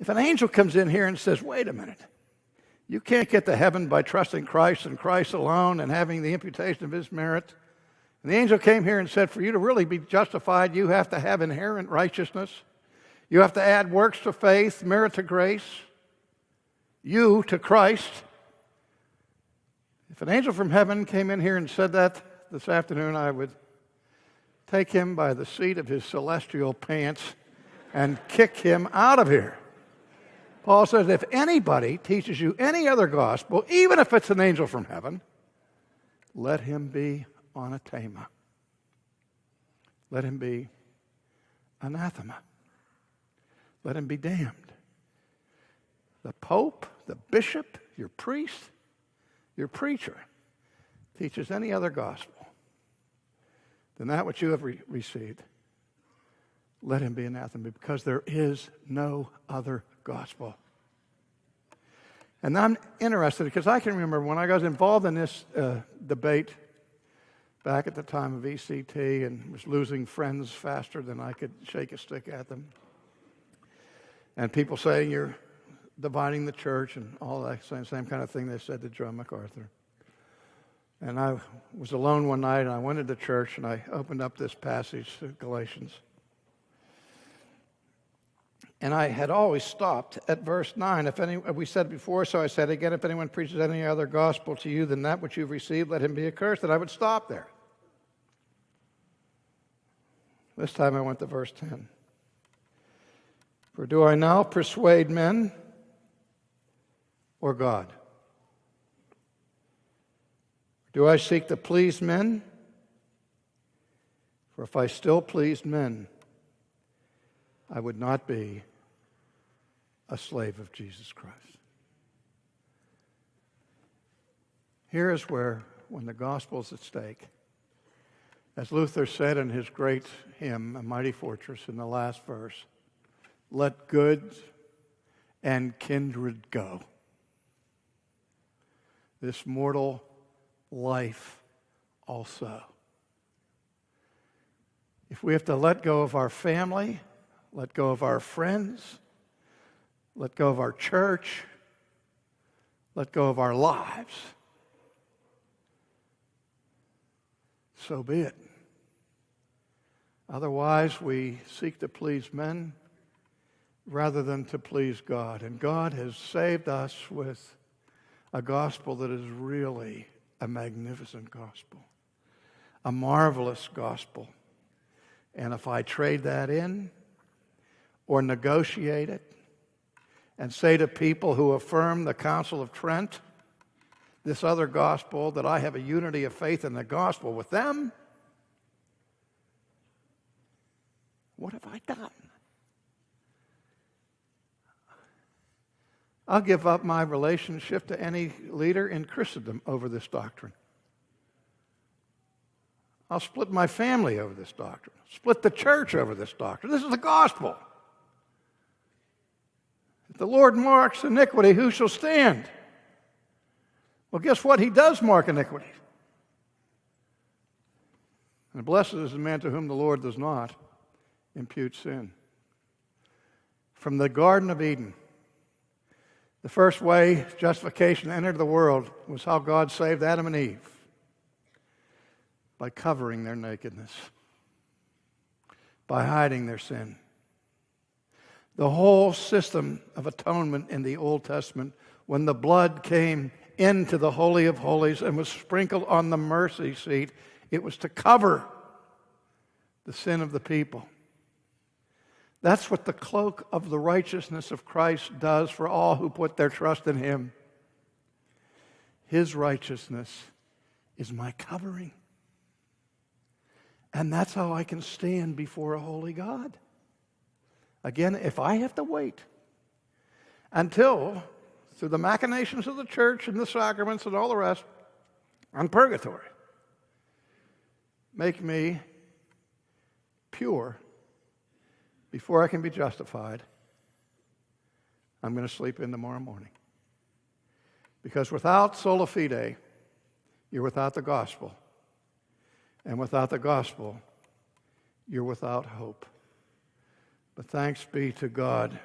If an angel comes in here and says, wait a minute, you can't get to heaven by trusting Christ and Christ alone and having the imputation of his merit. And the angel came here and said, for you to really be justified, you have to have inherent righteousness. You have to add works to faith, merit to grace, you to Christ. If an angel from heaven came in here and said that this afternoon, I would take him by the seat of his celestial pants and kick him out of here. Paul says, if anybody teaches you any other gospel, even if it's an angel from heaven, let him be anathema. Let him be anathema. Let him be damned. The pope, the bishop, your priest, your preacher teaches any other gospel than that which you have received, let him be anathema, because there is no other gospel. And I'm interested because I can remember when I was involved in this debate back at the time of ECT and was losing friends faster than I could shake a stick at them. And people saying you're dividing the church and all that same kind of thing they said to John MacArthur. And I was alone one night and I went into church and I opened up this passage, Galatians. And I had always stopped at verse 9. We said before, so I said again, if anyone preaches any other gospel to you than that which you've received, let him be accursed. And I would stop there. This time I went to verse 10. For do I now persuade men or God? Do I seek to please men? For if I still pleased men, I would not be a slave of Jesus Christ. Here is where, when the gospel is at stake, as Luther said in his great hymn, A Mighty Fortress, in the last verse, let goods and kindred go. This mortal life also. If we have to let go of our family, let go of our friends, let go of our church, let go of our lives, so be it. Otherwise, we seek to please men rather than to please God. And God has saved us with a gospel that is really a magnificent gospel, a marvelous gospel. And if I trade that in or negotiate it and say to people who affirm the Council of Trent, this other gospel, that I have a unity of faith in the gospel with them, what have I done? I'll give up my relationship to any leader in Christendom over this doctrine. I'll split my family over this doctrine. Split the church over this doctrine. This is the gospel. If the Lord marks iniquity, who shall stand? Well, guess what? He does mark iniquity. And blessed is the man to whom the Lord does not impute sin. From the Garden of Eden, the first way justification entered the world was how God saved Adam and Eve, by covering their nakedness, by hiding their sin. The whole system of atonement in the Old Testament, when the blood came into the Holy of Holies and was sprinkled on the mercy seat, it was to cover the sin of the people. That's what the cloak of the righteousness of Christ does for all who put their trust in Him. His righteousness is my covering. And that's how I can stand before a holy God. Again, if I have to wait until, through the machinations of the church and the sacraments and all the rest, and purgatory, make me pure before I can be justified, I'm going to sleep in tomorrow morning. Because without sola fide, you're without the gospel. And without the gospel, you're without hope. But thanks be to God,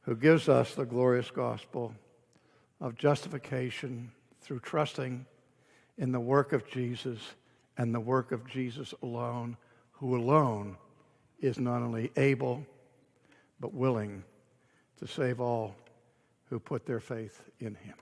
who gives us the glorious gospel of justification through trusting in the work of Jesus and the work of Jesus alone, who alone is not only able but willing to save all who put their faith in him.